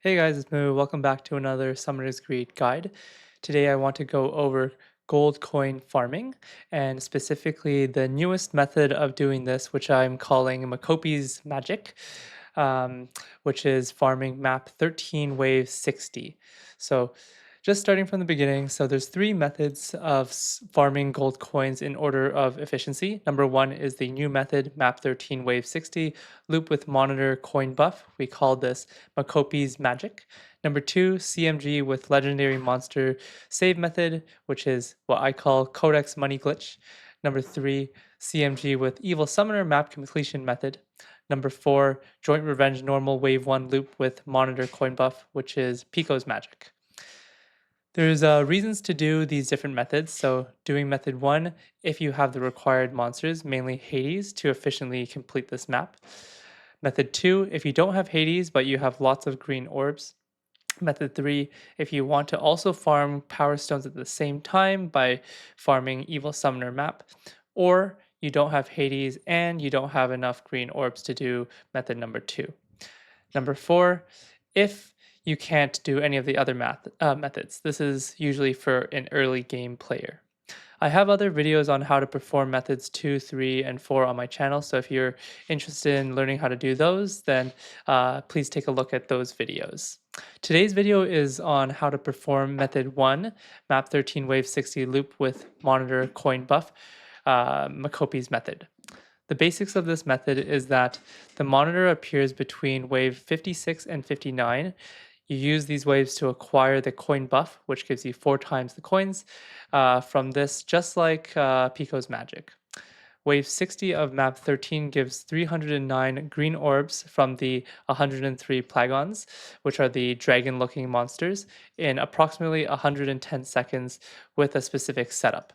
Hey guys, it's Moo. Welcome back to another Summoner's Greed guide. Today I want to go over gold coin farming and specifically the newest method of doing this, which I'm calling MaCopi's magic, um, which is farming map 13 wave 60. So just starting from the beginning, so there's three methods of farming gold coins in order of efficiency. Number one is the new method, map 13 wave 60, loop with monitor coin buff. We call this MaCopi's magic. Number two, CMG with legendary monster save method, which is what I call codex money glitch. Number three, CMG with evil summoner map completion method. Number four, joint revenge normal wave one loop with monitor coin buff, which is Pico's magic. There's reasons to do these different methods. So doing method one, if you have the required monsters, mainly Hades, to efficiently complete this map. Method two, if you don't have Hades, but you have lots of green orbs. Method three, if you want to also farm power stones at the same time by farming evil summoner map, or you don't have Hades and you don't have enough green orbs to do method number two. Number four, if you can't do any of the other methods, this is usually for an early game player. I have other videos on how to perform methods 2, 3, and 4 on my channel, so if you're interested in learning how to do those, then please take a look at those videos. Today's video is on how to perform method 1, map 13 wave 60 loop with monitor coin buff, MaCopi's method. The basics of this method is that the monitor appears between wave 56 and 59. You use these waves to acquire the coin buff, which gives you 4 times the coins from this, just like Pico's magic. Wave 60 of map 13 gives 309 green orbs from the 103 Plagons, which are the dragon-looking monsters, in approximately 110 seconds with a specific setup.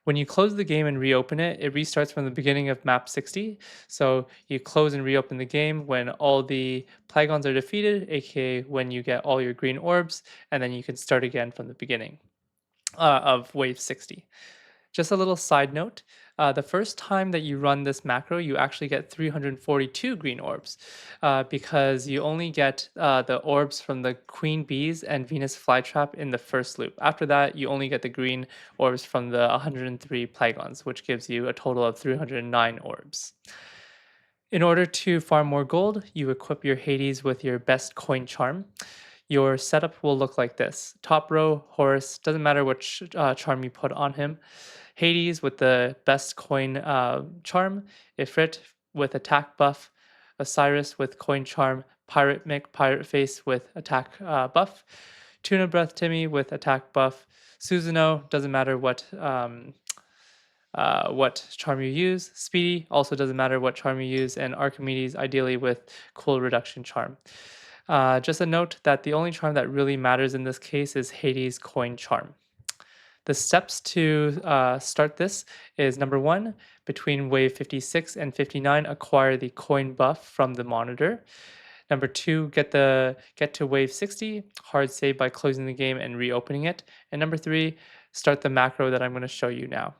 When you close the game and reopen it, it restarts from the beginning of map 60. So you close and reopen the game when all the Plagons are defeated, aka when you get all your green orbs, and then you can start again from the beginning of wave 60. Just a little side note, the first time that you run this macro, you actually get 342 green orbs because you only get the orbs from the Queen Bees and Venus Flytrap in the first loop. After that, you only get the green orbs from the 103 Plagons, which gives you a total of 309 orbs. In order to farm more gold, you equip your Hades with your best coin charm. Your setup will look like this. Top row, Horus, doesn't matter which charm you put on him. Hades with the best coin charm. Ifrit with attack buff. Osiris with coin charm. Pirate Mick, Pirate Face with attack buff. Tuna Breath Timmy with attack buff. Susanoo, doesn't matter what charm you use. Speedy, also doesn't matter what charm you use. And Archimedes, ideally with cool reduction charm. Just a note that the only charm that really matters in this case is Hades' coin charm. The steps to start this is number one, between wave 56 and 59, acquire the coin buff from the monitor. Number two, get to wave 60, hard save by closing the game and reopening it. And number three, start the macro that I'm going to show you now.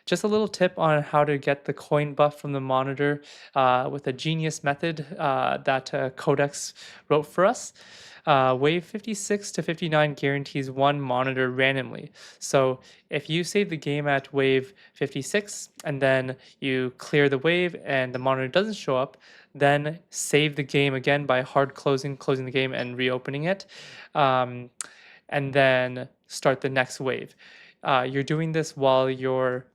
Just a little tip on how to get the coin buff from the monitor with a genius method that Codex wrote for us. Wave 56 to 59 guarantees one monitor randomly. So if you save the game at wave 56 and then you clear the wave and the monitor doesn't show up, then save the game again by hard closing the game and reopening it, and then start the next wave. You're doing this while your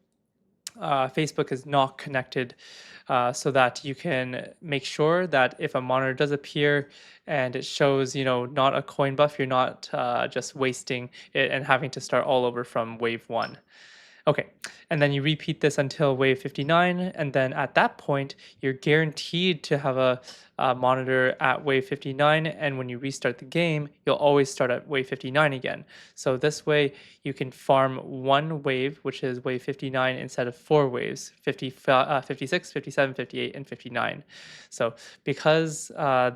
Facebook is not connected so that you can make sure that if a monitor does appear and it shows, not a coin buff, you're not just wasting it and having to start all over from wave one. Okay, and then you repeat this until wave 59, and then at that point, you're guaranteed to have a monitor at wave 59, and when you restart the game, you'll always start at wave 59 again. So this way, you can farm one wave, which is wave 59, instead of 4 waves, 56, 57, 58, and 59. So because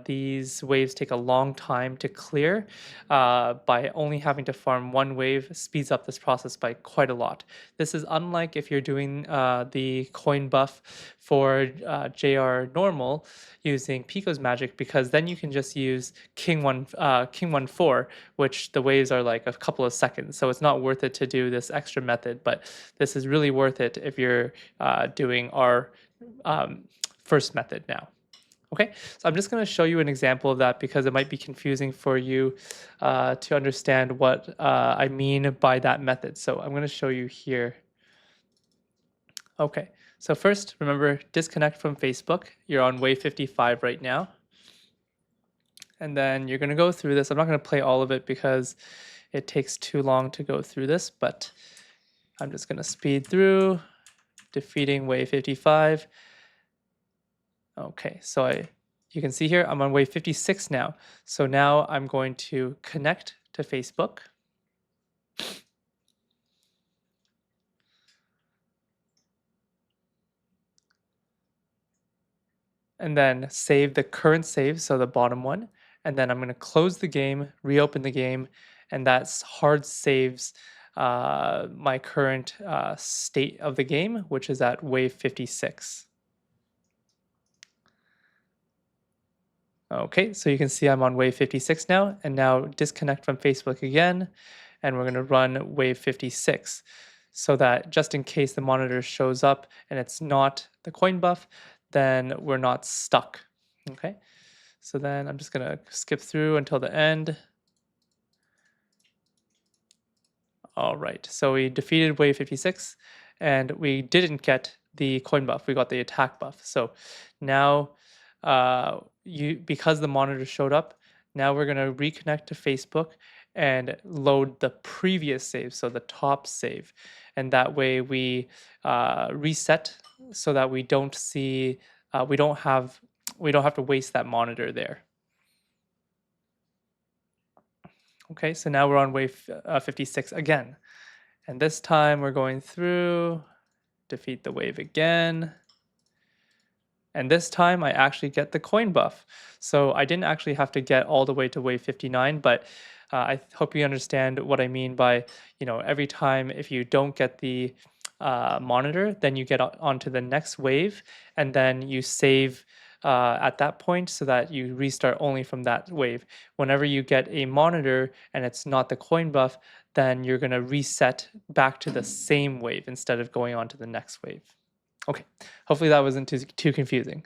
these waves take a long time to clear, by only having to farm one wave speeds up this process by quite a lot. This is unlike if you're doing the coin buff for JR normal using Pico's magic, because then you can just use King 1 4, which the waves are like a couple of seconds. So it's not worth it to do this extra method, but this is really worth it if you're doing our um, first method now. Okay, so I'm just going to show you an example of that because it might be confusing for you to understand what I mean by that method. So I'm going to show you here. Okay, so first, remember, disconnect from Facebook. You're on wave 55 right now. And then you're going to go through this. I'm not going to play all of it because it takes too long to go through this, but I'm just going to speed through, defeating wave 55. Okay, so you can see here I'm on wave 56 now. So now I'm going to connect to Facebook. And then save the current save, so the bottom one. And then I'm going to close the game, reopen the game, and that's hard saves my current state of the game, which is at wave 56. Okay, so you can see I'm on wave 56 now, and now disconnect from Facebook again, and we're going to run wave 56 so that just in case the monitor shows up and it's not the coin buff, then we're not stuck. Okay, so then I'm just going to skip through until the end. All right, so we defeated wave 56 and we didn't get the coin buff, we got the attack buff. So now because the monitor showed up, now we're going to reconnect to Facebook and load the previous save, so the top save. And that way we reset so that we don't see, we don't have to waste that monitor there. Okay, so now we're on wave 56 again. And this time we're going through, defeat the wave again. And this time I actually get the coin buff. So I didn't actually have to get all the way to wave 59, but I hope you understand what I mean by, every time if you don't get the monitor, then you get onto the next wave and then you save at that point so that you restart only from that wave. Whenever you get a monitor and it's not the coin buff, then you're going to reset back to the same wave instead of going on to the next wave. Okay, hopefully that wasn't too confusing.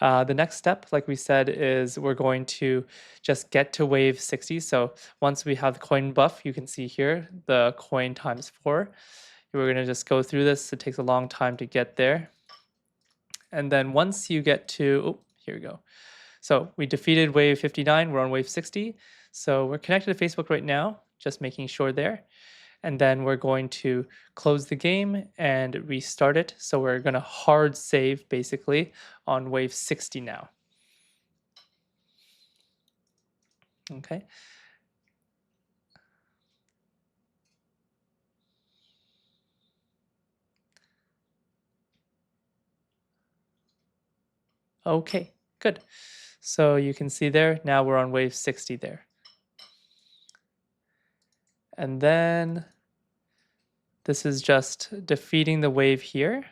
The next step, like we said, is we're going to just get to wave 60. So once we have the coin buff, you can see here the coin times 4. We're going to just go through this. It takes a long time to get there. And then once you get to, here we go. So we defeated wave 59. We're on wave 60. So we're connected to Facebook right now, just making sure there. And then we're going to close the game and restart it. So we're going to hard save basically on wave 60 now. Okay. Okay, good. So you can see there, now we're on wave 60 there. And then this is just defeating the wave here.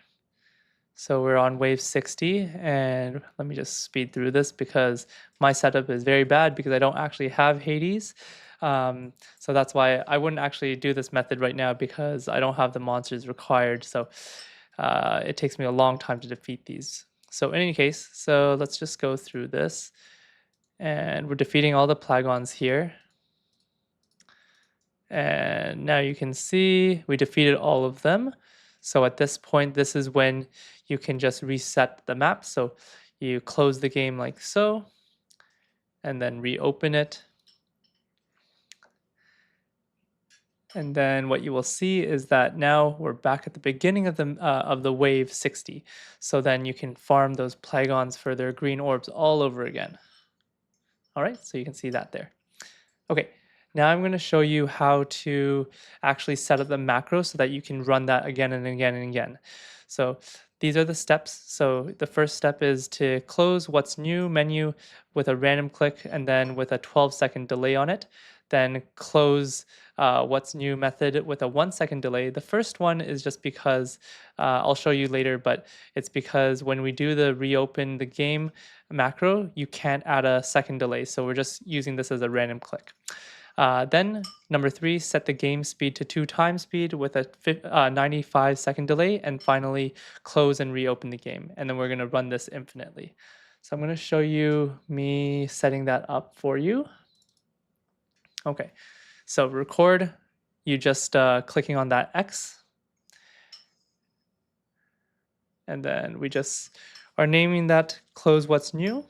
So we're on wave 60, and let me just speed through this because my setup is very bad because I don't actually have Hades. So that's why I wouldn't actually do this method right now because I don't have the monsters required. So it takes me a long time to defeat these. So in any case, so let's just go through this. And we're defeating all the Plagons here. And now you can see we defeated all of them. So at this point, this is when you can just reset the map. So you close the game like so, and then reopen it. And then what you will see is that now we're back at the beginning of the wave 60. So then you can farm those Plagons for their green orbs all over again. All right, so you can see that there. Okay, now I'm going to show you how to actually set up the macro so that you can run that again and again and again. So these are the steps. So the first step is to close what's new menu with a random click and then with a 12-second delay on it. then close what's new method with a 1 second delay. The first one is just because I'll show you later, but it's because when we do the reopen the game macro, you can't add a second delay. So we're just using this as a random click. Then number 3, set the game speed to 2x speed with a 95-second delay, and finally close and reopen the game. And then we're going to run this infinitely. So I'm going to show you me setting that up for you. Okay, so record, you just clicking on that X, and then we just are naming that close what's new.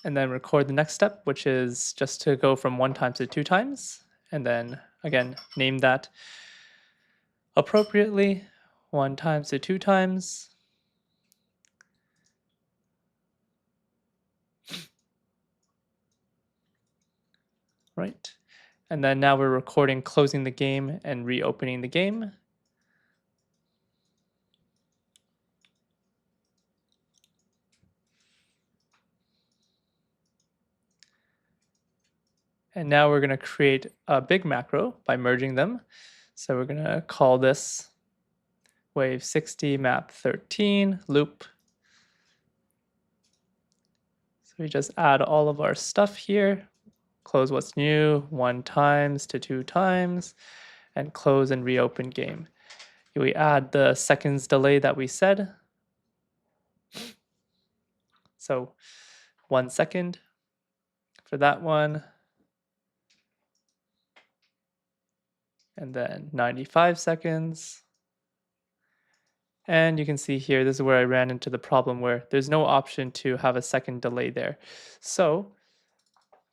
And then record the next step, which is just to go from 1x to 2x. And then again, name that appropriately, 1x to 2x. Right. And then now we're recording closing the game and reopening the game. And now we're going to create a big macro by merging them. So we're going to call this wave 60 map 13 loop. So we just add all of our stuff here, close what's new 1x to 2x, and close and reopen game. We add the seconds delay that we said. So 1 second for that one. And then 95 seconds. And you can see here, this is where I ran into the problem where there's no option to have a second delay there. So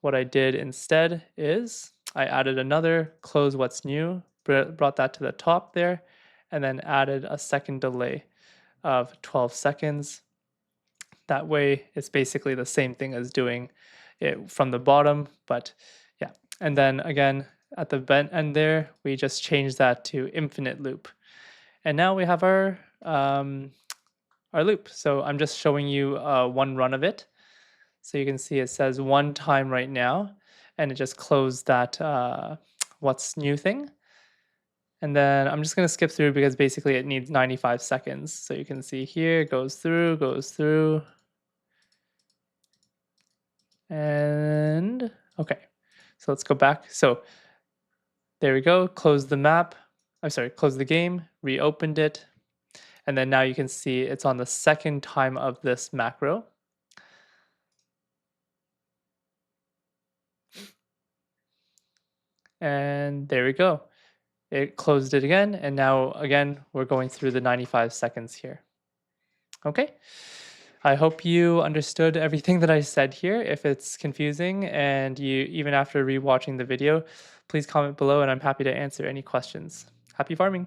what I did instead is I added another close what's new, brought that to the top there, and then added a second delay of 12 seconds. That way it's basically the same thing as doing it from the bottom, but yeah. And then again, at the end there, we just changed that to infinite loop. And now we have our loop. So I'm just showing you one run of it. So you can see it says 1 time right now, and it just closed that what's new thing. And then I'm just going to skip through because basically it needs 95 seconds. So you can see here, goes through. And okay, so let's go back. So there we go, close the map. I'm sorry, close the game, reopened it. And then now you can see it's on the second time of this macro. And there we go. It closed it again. And now again, we're going through the 95 seconds here. Okay. I hope you understood everything that I said here. If it's confusing and you, even after rewatching the video, please comment below and I'm happy to answer any questions. Happy farming.